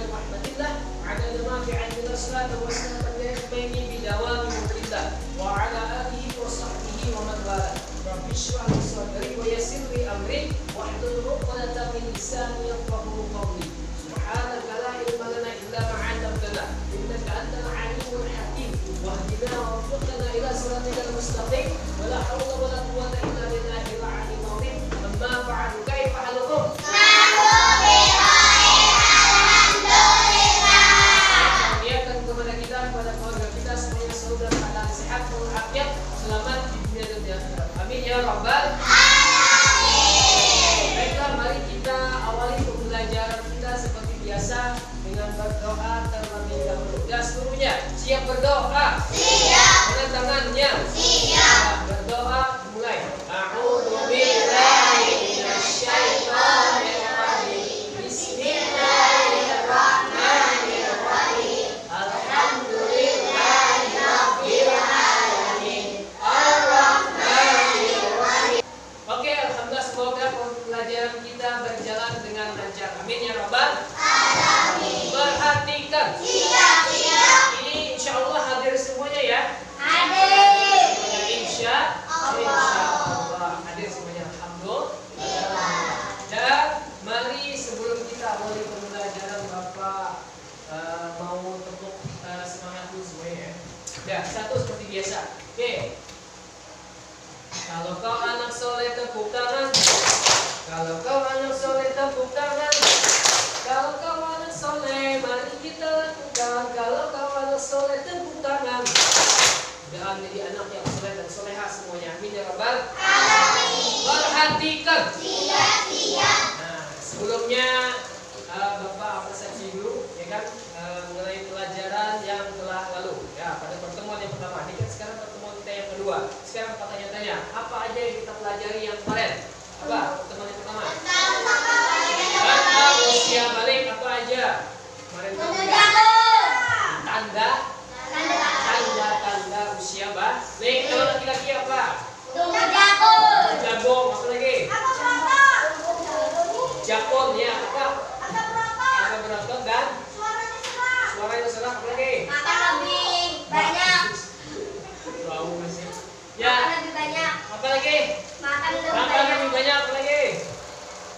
min rahmatillah, adada ma fi 'ilmi as-salat wa as-salat baini bi dawami mulkillah wa 'ala alihi wa sahbihi wa man wala. Rabbi shrah li sadri wa yassir li amri wahlul 'uqdatam min lisani yafqahu qawli. Subhanaka la ilma lana illa ma 'allamtana innaka antal 'alimul hakim. Wahdina wa waffiqna ila siratikal mustaqim. Wa la hawla wa la quwwata illa billahil 'aliyyil 'azim. Amma ba'du, kaifa halukum? Ya Rabbal Alamin. Baiklah, mari kita awali pembelajaran kita seperti biasa dengan berdoa terlebih dahulu. Seluruhnya siap berdoa? Siap. Dengan tangannya? Siap. Berdoa mulai. A'udzu billahi minasyaitonir rajim. Bismillahirrahmanirrahim. Alhamdulillahi rabbil alamin. Oke, alhamdulillah, semoga pembelajaran kita berjalan dengan lancar. Amin ya Rabbal Alamin. Perhatikan. Siap. Ini insya Allah hadir semuanya ya. Hadir. Semuanya insya Allah hadir semuanya. Alhamdulillah. Dan mari sebelum kita awali pembelajaran, Bapak mau tepuk semangat dulu semuanya ya. Satu seperti biasa. Oke. Kalau kau anak soleh tepuk tangan. Kalau kau anak soleh tepuk tangan. Kalau kau anak soleh mari kita lakukan. Kalau kau anak soleh tepuk tangan. Dan jadi anak yang soleh dan soleha semuanya. Amin ya Rabbal Alamin. Perhatikan. Siap. Nah, sebelumnya Bapak apresiasi dulu ya kan, mengenai pelajaran yang telah lalu ya, pada pertemuan yang pertama. Ini kan sekarang pertemuan kita yang kedua. Sekarang Bapak tanya-tanya, apa aja yang kita pelajari yang kemarin? Apa pertemuan yang pertama? Tentang usia balik. Apa aja kemarin? Tanda usia balik. Kalau laki-laki apa? Jagung. Apa lagi? Japon ya. Apa? Agak berotot dan suaranya serak. Apa lagi? Makan lebih banyak. Bau masih. Ya. Makan lebih banyak. Apa lagi? Makan lebih Makan banyak. lebih banyak. Apa lagi?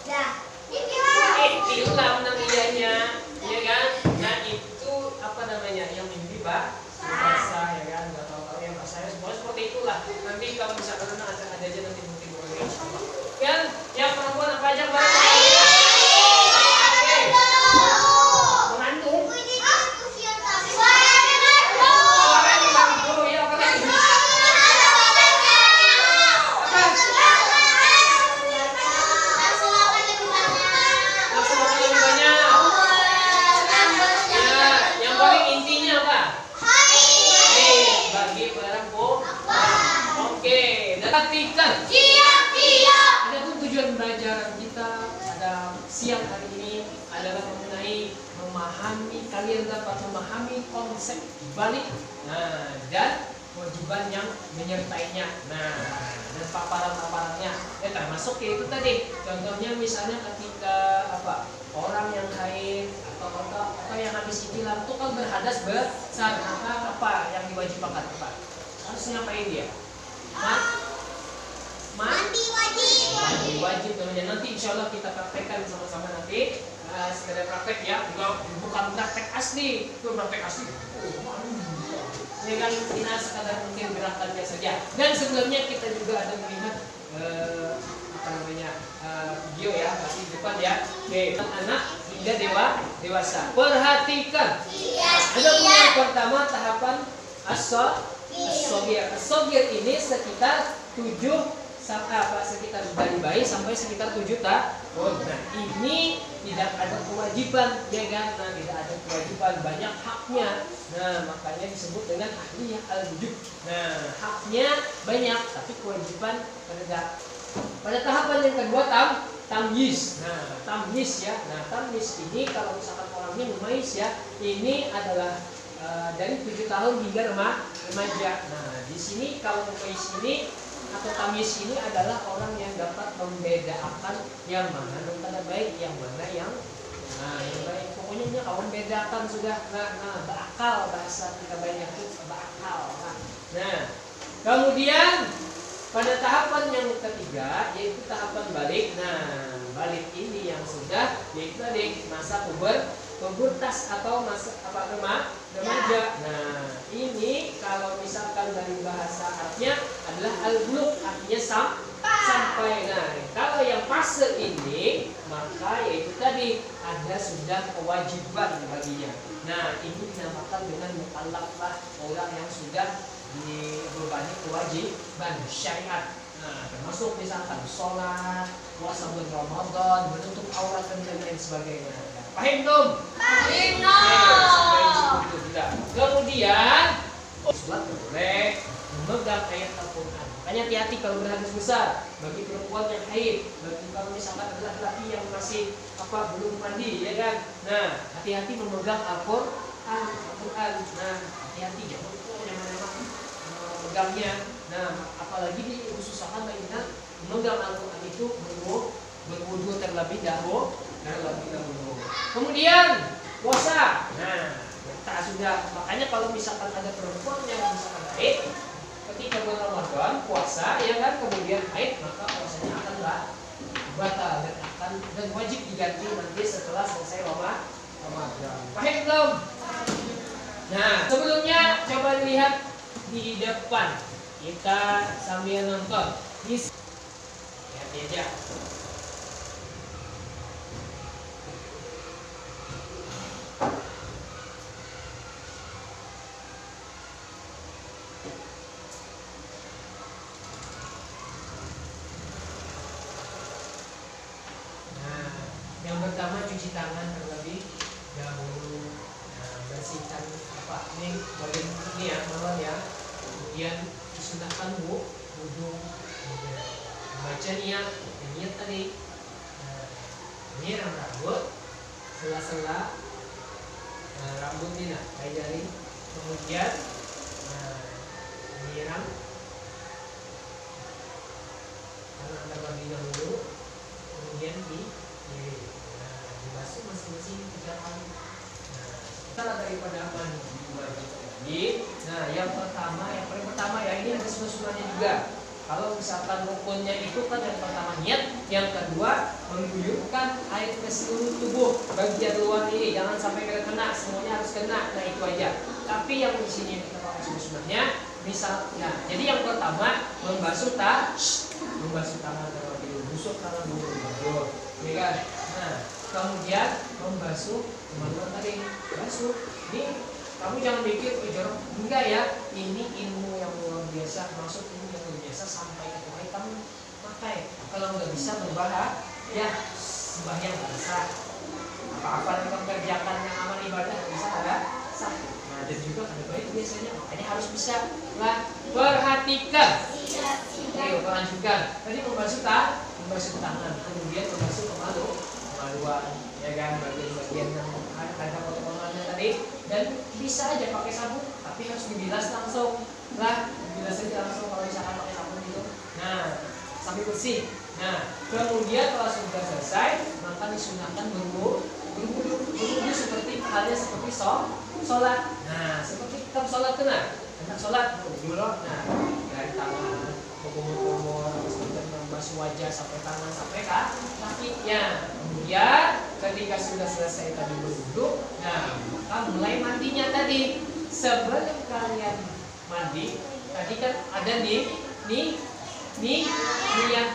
Dah. Itulah menang iyanya, ya kan? Nah itu apa namanya? Yang mimpi bahasa, ya kan? Nggak tahu yang bahasa semuanya seperti itulah. Nanti kalau misalkan ada aja nanti bukti boleh. Kan? Yang perempuan apa aja bang? Mengandung. Suaranya mengandung ya, apa lagi? Nafsu makan lebih banyak. Ya, yang paling intinya apa? Bagi perempuan. Oke, dan perhatikan. Adapun tujuan pembelajaran kita pada siang hari ini adalah mengenai memahami, kalian dapat memahami konsep balik, nah, dan kewajiban yang menyertainya. Nah, dan paparan-paparannya. Termasuk ya itu tadi. Contohnya misalnya ketika apa? Orang yang haid atau yang habis itilam itu kan berhadas besar. Maka apa yang diwajibkan apa? Harus ngapain dia? Mandi wajib namanya. Nanti insya Allah kita praktekkan sama-sama nanti. Sekedar praktek ya, bukan praktek asli. Itu praktek asli. Ini kan kita sekadar mungkin gerakannya saja. Dan sebelumnya kita juga ada melihat apa namanya video ya, pasti depan ya. Oke, anak hingga dewasa. Perhatikan. Ada yang pertama tahapan as-sogir. As-sogir ini sekitar 7 sekitar dari bayi sampai sekitar 7 tahun. Nah, ini tidak ada kewajiban, ya kan? Nah, tidak ada kewajiban, banyak haknya. Nah, makanya disebut dengan ahli al-wujub. Nah, haknya banyak, tapi kewajiban penegak. Pada tahapan yang kedua tamyiz. Nah, tamyiz ya. Nah, tamyiz ini kalau misalkan orangnya memais ya, ini adalah dari 7 tahun hingga remaja. Nah, di sini kalau memais ini atau tamyiz ini adalah orang yang dapat membedakan yang mana tanda baik, yang mana yang baik. pokoknya kawan bedakan sudah. Nah, berakal bahasa kita banyak itu berakal. Nah, kemudian pada tahapan yang ketiga yaitu tahapan balik. Nah, balik ini yang sudah yaitu tadi masa pubertas atau masa remaja. Nah, ini kalau misalkan dari bahasa Arabnya adalah al-bulugh, artinya sampai. Nah, kalau yang fase ini maka yaitu tadi ada sudah kewajiban baginya. Nah, ini dinamakan dengan mukallaf, orang yang sudah dibebani kewajiban syariat. Nah, termasuk misalkan sholat, puasa bulan Ramadan, menutup aurat dan lain sebagainya. Paham belum? Paham. Sampai situ tidak. Kemudian sholat boleh, memegang ayat Al-Quran. Makanya hati-hati kalau berhadis besar bagi perempuan yang haid, bagi kalau misalkan adalah laki yang masih belum mandi, ya kan? Nah, hati-hati memegang Al-Quran. Nah, hati-hati jangan megangnya. Nah, apalagi diusahakan mainan memegang Al-Quran itu berwudu terlebih dahulu. Kemudian puasa. Nah, kita sudah makanya kalau misalkan ada perempuan yang misalkan haid ketika bulan Ramadan puasa, ya kan, kemudian haid, maka puasanya akan batal dan wajib diganti nanti setelah selesai Ramadan. Paham belum? Nah, sebelumnya coba lihat di depan, kita sambil nonton. Lihat aja. Yang pertama cuci tangan terlebih dahulu. Nah, bersihkan ini bagian ini ya, bawah ya. Kemudian disunahkan wudu. Baca niat tadi. Nah, nyiram rambut, sela-sela rambut ini kayak jari. Kemudian nyiram tangan terlebih dahulu. Kemudian dibasuh masing-masing 3 kali. Nah, setelah daripada mandi. Nah, yang paling pertama ya, ini ada sunah-sunahnya juga. Kalau misalkan rukunnya itu kan yang pertama niat, yang kedua mengguyurkan air ke seluruh tubuh bagian luar ini, jangan sampai kena, semuanya harus kena. Nah, itu aja. Tapi yang di sini kita pakai sunah-sunahnya, misalnya. Jadi yang pertama membasuh tangan terlebih dahulu, busuk tangan dulu, ya kan? Nah, kemudian membasuh teman-teman tadi, basuh. Ini kamu jangan mikir jorok, enggak ya. Ini ilmu yang luar biasa, maksud ilmu yang luar biasa sampai ke tuai kamu pakai. Kalau nggak bisa berbahaya, ya sembahyang nggak sah. Apa-apa yang kamu kerjakan yang amal ibadah bisa ada sah. Nah, dan juga ada baik biasanya, makanya harus bisa lah. Perhatikan. Ayo lanjutkan. Tadi membasuh tangan, kemudian membasuh kemaluan, ya kan, bagian-bagian yang ada potongannya tadi. Dan bisa aja pakai sabun, tapi harus dibilas langsung lah, dibilas aja langsung kalau misalkan pakai sabun itu. Nah, sampai bersih. Nah, kemudian kalau sudah selesai, maka disunahkan berwudu seperti halnya seperti sholat. Nah, seperti kita sholat kena, hendak sholat dulu. Nah, dari tangan kumur-kumur, kemudian membasuh wajah sampai tangan sampai kakinya. Kemudian ketika sudah selesai tadi berwudu, nah maka mulai mandinya tadi. Sebelum kalian mandi, tadi kan ada niat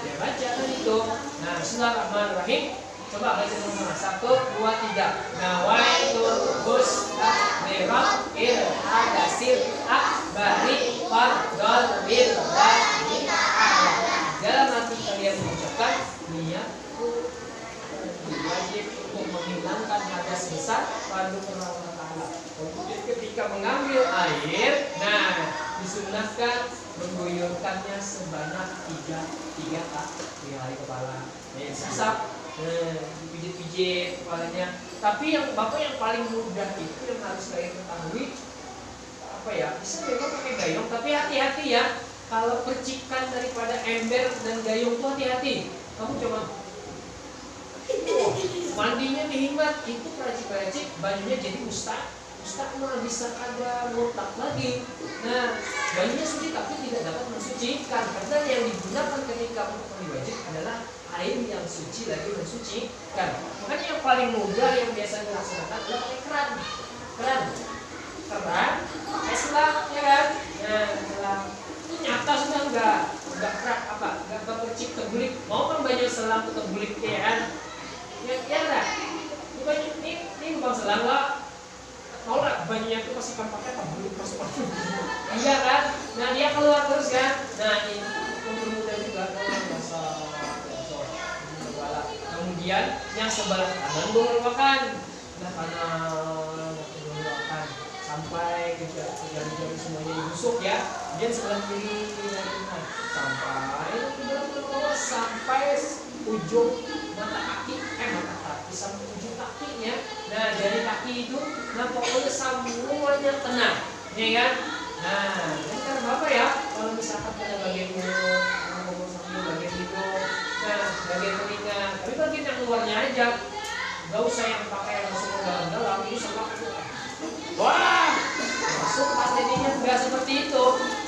ya, baca kan itu. Nah, bismillahirrahmanirrahim. Coba baca sama 1, 2, 3. Nawaitul ghusla li rabbil hadasil akbari fardhal bil dalam hati kalian mengucapkan niatku wajib untuk menghilangkan hadas besar pada Allah Ta'ala. Kemudian ketika mengambil air, nah disunahkan mengguyurkannya sebanyak 3 kali kepala. Sesap, dipijit-pijit kepalanya. Tapi yang bapak yang paling mudah itu yang harus kalian ketahui apa ya? Bisa memang pakai gayung, tapi hati-hati ya. Kalau percikan daripada ember dan gayung itu hati-hati. Kamu coba mandinya dihemat, itu peracik-peracik bajunya jadi ustaz mah bisa ada mutlak lagi. Nah, bajunya suci tapi tidak dapat mensucikan karena yang digunakan ketika untuk mandi wajib adalah air yang suci lagi mensucikan. Makanya yang paling mudah yang biasa dilaksanakan adalah pakai keran, pakai selang, ya kan? Nah, selang itu nyata sudah enggak kerak enggak bercik tergulik. Mau kan baju selang tergulik ya kan? Ya enggak. Ini baju ini bukan selang lah. Mau lah bajunya itu pasti kan pakai tergulik pas waktu. Iya kan? Nah, dia keluar terus kan? Nah, ini mudah juga kan biasa. Kemudian yang sebelah kanan mengeluarkan sampai ke jari-jari semuanya digusuk ya. Kemudian sebelah kiri sampai ke bawah sampai ujung mata kaki sampai ujung kakinya. Nah, dari kaki itu pokoknya semuanya tenang, ya kan? Nah, ini kan apa ya? Kalau misalkan pada bagian mulut, bagian hidung, nah bagian telinga, tapi bagian yang luarnya aja, nggak usah yang pakai masuk ke dalam ini sama. Wah, masuk jadinya nggak seperti itu.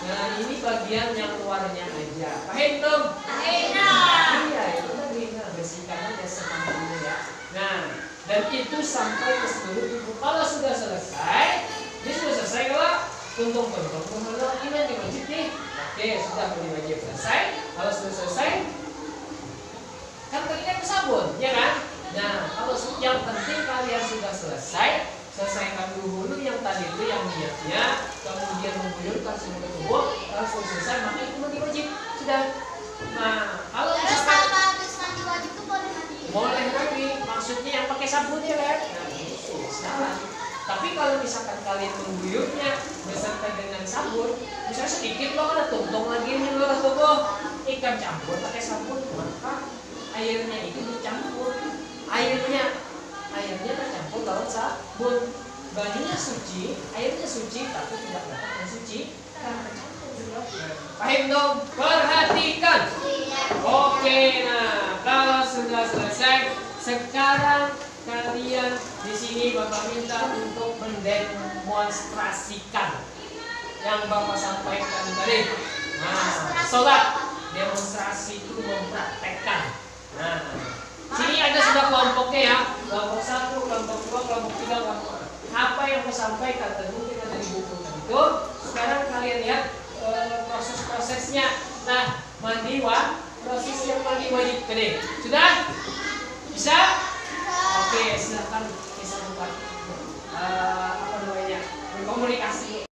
Nah, ini bagian yang luarnya aja. Paham dong? Paham. Iya, itu tadi bersihkan aja semuanya ya. Nah, dan itu sampai ke seluruh tubuh. Kalau sudah selesai, ini sudah selesai kalau tuntung-tuntung ini yang wajib nih. Oke, sudah wajib selesai. Kalau sudah selesai, kan tadi kan sabun, ya kan? Nah, kalau yang penting kalian sudah selesaikan dulu yang tadi itu yang niatnya, kemudian mengguyurkan seluruh tubuh. Kalau sudah selesai, maka itu mandi wajib sudah. Nah, kalau misalkan mandi wajib itu boleh lagi, maksudnya yang pakai sabun ya kan? Nah, itu salah. Tapi kalau misalkan kalian mengguyurnya beserta dengan sabun, misalnya sedikit lo ada tuntung lagi nih lo tubuh, ikan campur pakai sabun, maka airnya itu dicampur, airnya tercampur dalam sabun. Bajunya suci, airnya suci, tapi tidak dapat mensuci karena tercampur juga. Paham dong? Perhatikan. Oke, nah kalau sudah selesai, sekarang kalian di sini Bapak minta untuk mendemonstrasikan yang Bapak sampaikan tadi. Nah, sholat demonstrasi itu mempraktekkan. Nah, sini ada sudah kelompoknya ya, kelompok 1, kelompok 2, kelompok 3, kelompok 4. Apa yang saya sampaikan tadi mungkin ada di buku itu. Sekarang kalian lihat proses-prosesnya. Nah, proses yang mandi wajib tadi. Sudah? Bisa? Oke, silakan bisa buat berkomunikasi.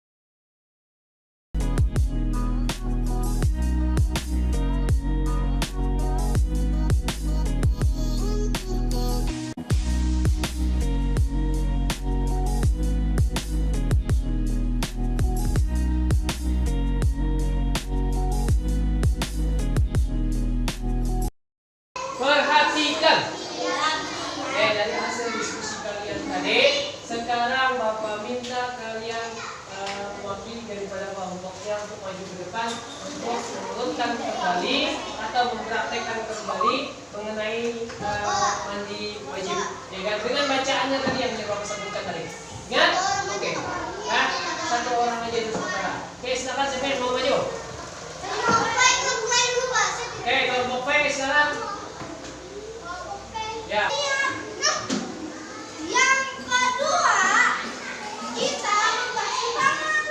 Perhatikan. Dari hasil diskusi kalian tadi, sekarang Bapak minta kalian mewakili daripada kelompoknya untuk maju ke depan untuk menurunkan kembali atau mempraktekkan kembali mengenai mandi wajib. Ya kan? Dengan bacaannya tadi yang Bapak sebutkan tadi. Ingat? Oke. Nah, satu orang aja itu sementara. Oke, silakan siapa yang mau maju? Oke, kelompok P sekarang. Ya. Yang kedua, kita membersih tangan.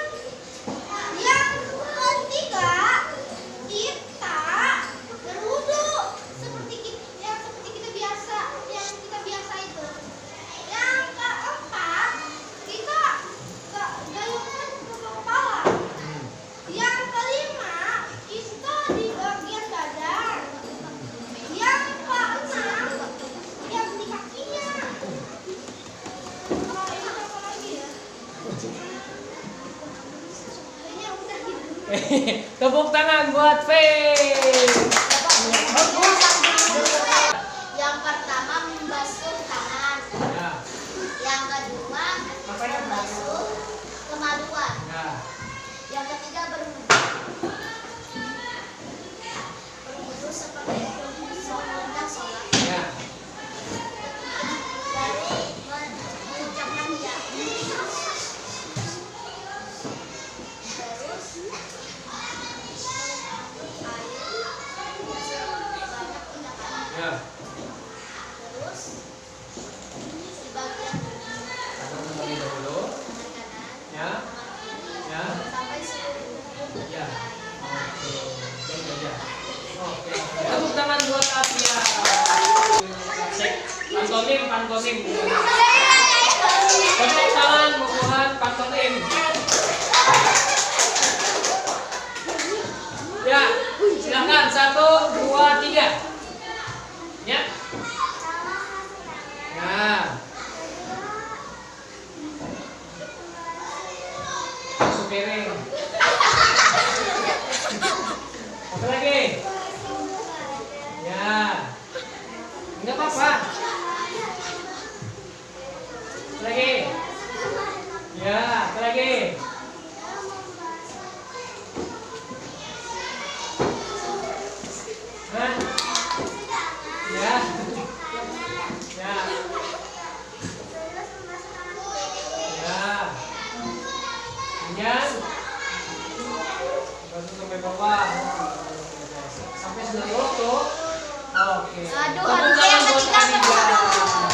Yang ketiga, kita berwudu seperti kita biasa, yang kita biasa itu. Yang keempat, kita gayungkan ke kepala. Yang kelima, kita di bagian dada. Yang keenam, yang di kakinya. Kalau ini apa lagi ya? Kayaknya udah gitu. Tepuk tangan buat Faye. Yang pertama membasuh tangan. Ya. Yang kedua membasuh kemaluan. Ya. Yang ketiga berwudu. Berwudu seperti sholat. Ya. pantonim. Tepuk tangan buat pantonim. Ya, silakan 1, 2, 3. Ya. Nah. Masuk piring. Apa lagi? Ya. Enggak apa-apa. Apa lagi? Ya, apa lagi? Hah? Ya. Ya. Ya. Kemudian langsung sampai bawah. Sampai sudah tuh. Oke. Aduh, Tepuk harusnya yang tangan buat ketiga Anida. sama.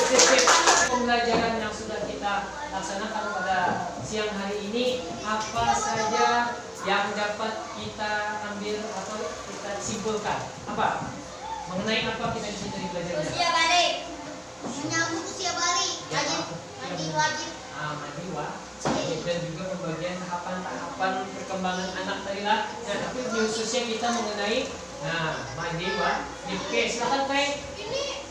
Sip. Pembelajaran yang sudah kita laksanakan pada siang hari ini, apa saja yang dapat kita ambil atau kita simpulkan? Apa? Mengenai apa kita bisa dari belajarnya? Usia balik. Menyambut usia balik. Mandi wajib. Mandi wajib, dan juga pembagian tahapan-tahapan perkembangan anak tadi lah. Nah, tapi di khususnya kita mengenai mandi wajib. Oke, silakan Teh. Ini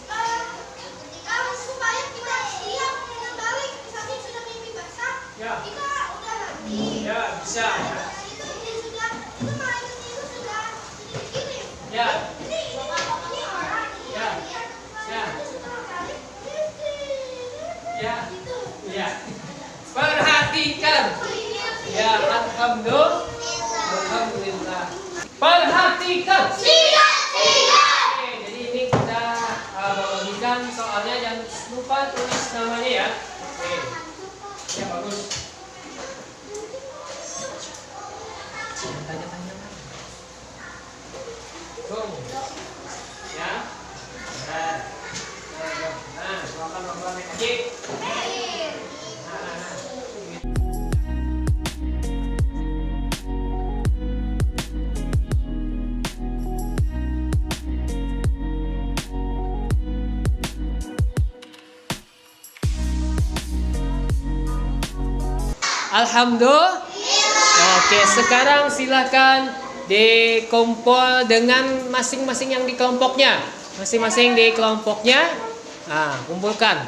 kalau supaya kita siap dengan balik, misalnya sudah mimpi basah, Ya. kita udah mandi. Ya, bisa. Itu sudah, itu malaikat itu sudah dikirim. Ya. Ini orang. Ya. Ya. Setelah balik, Ya. gitu. Ya. Perhatikan. Ya, alhamdulillah. Alhamdulillah. Perhatikan. Siap. Oke, jadi ini kita bagikan soalnya, jangan lupa tulis namanya ya. Oke. Ya, bagus. Tanya-tanya. Tunggu. Ya. Nah, silakan Bapak naik lagi. Alhamdulillah. Oke, sekarang silakan dikumpul dengan masing-masing yang di kelompoknya. Masing-masing di kelompoknya. Nah, kumpulkan.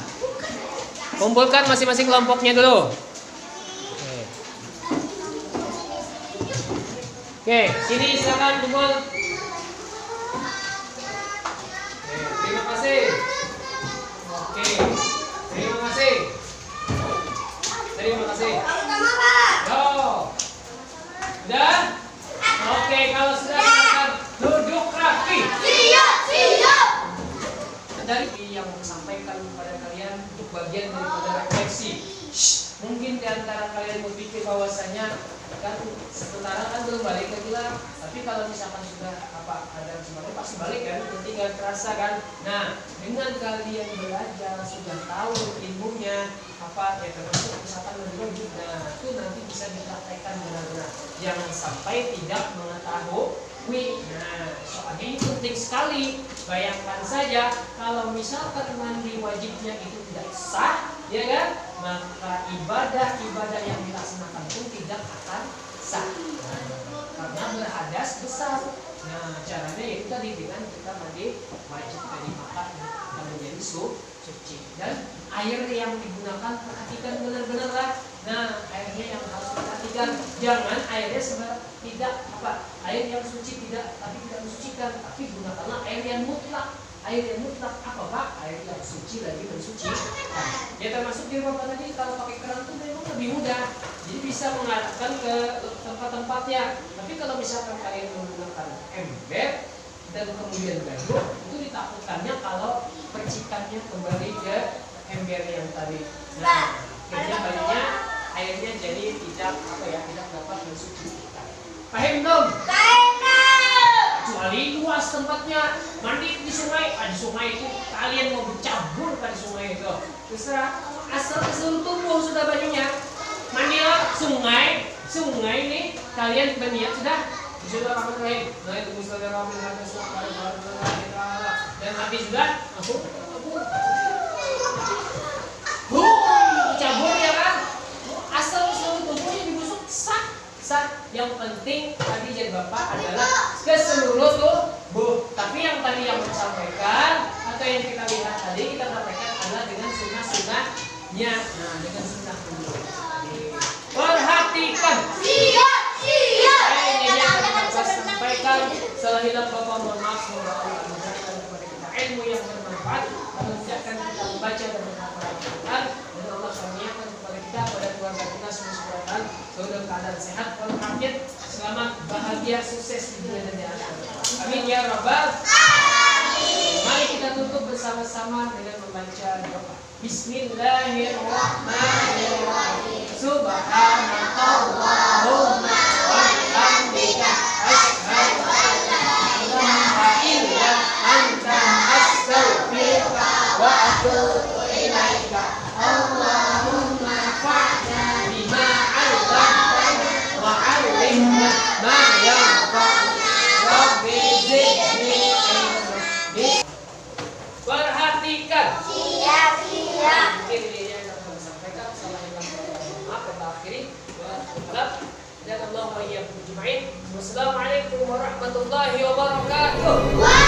Kumpulkan masing-masing kelompoknya dulu. Oke, sini silakan kumpul. Terima kasih. Oke. Terima kasih. Terima kasih. Yo. Udah? Oke, kalau sudah silakan duduk rapi. Dari yang sampaikan kepada kalian untuk bagian daripada refleksi. Mungkin di antara kalian berpikir bahwasanya kan sementara kan belum balik lagi lah. Tapi kalau misalkan sudah ada sebenarnya pasti balik kan, nanti nggak terasa kan. Nah, dengan kalian belajar sudah tahu ilmunya ya termasuk misalkan lebih lanjut, nah itu nanti bisa dipraktekkan benar-benar. Jangan sampai tidak mengetahui. Nah, soalnya ini penting sekali. Bayangkan saja kalau misalkan mandi wajibnya itu tidak sah, ya kan? Maka ibadah yang dilaksanakan pun tidak akan sah. Karena berhadas besar. Nah, caranya yaitu tadi dengan kita mandi wajib tadi, maka akan menjadi suci. Dan air yang digunakan perhatikan benar-benar lah. Nah, airnya yang harus diperhatikan. Jangan airnya tidak air yang suci tapi tidak mensucikan, tapi gunakanlah air yang mutlak. Air yang mutlak apa Pak? Air yang suci lagi mensucikan. Ya termasuk di Bapak tadi kalau pakai keran itu memang lebih mudah. Jadi bisa mengarahkan ke tempat-tempatnya. Tapi kalau misalkan kalian menggunakan ember dan kemudian gayung, itu ditakutkannya kalau percikannya kembali ke ember yang tadi. Nah, akhirnya airnya jadi tidak dapat mensucikan. Paham dong? Kecuali luas tempatnya, mandi di sungai. Di sungai itu kalian mau bercampur di sungai itu terserah, asal keseluruh tubuh sudah bajunya. Mandilah sungai ini kalian berniat sudah. Bismillahirrahmanirrahim. Dan habis sudah langsung Cabut ya kan? Asal usul tubuhnya digusuk sah. Yang penting tadi jadi bapak adalah keseluruh tubuh. Tapi yang tadi yang disampaikan atau yang kita lihat tadi kita sampaikan adalah dengan sunnah-sunnahnya. Nah, dengan sunnah dulu. Perhatikan. Siap. Ini yang kita sampaikan. Salah hilaf bapak mohon maaf. Semoga Allah memberikan kepada kita ilmu yang bermanfaat, mengerjakan kita membaca dan menghafal Al-Quran. Dan Allah kurniakan kepada kita, pada keluarga kita semua dalam keadaan sehat, walafiat, selamat, bahagia, sukses di dunia dan di akhirat. Amin ya rabbal alamin. Mari kita tutup bersama-sama dengan membaca doa. Bismillahirrahmanirrahim. Subhanakallahumma wa bihamdika asyhadu an la ilaha illa anta astaghfiruka wa atubu ilaika. Allahumma fa'na bima 'allamtana wa 'allimna ma yanfa'una. Rabbi zidni ilma. Perhatikan. Siap. Mungkin ini yang akan saya sampaikan. Salah yang maaf dan akhiri. Dan Allah wa iyyakum ajma'in. Wassalamualaikum warahmatullahi wabarakatuh.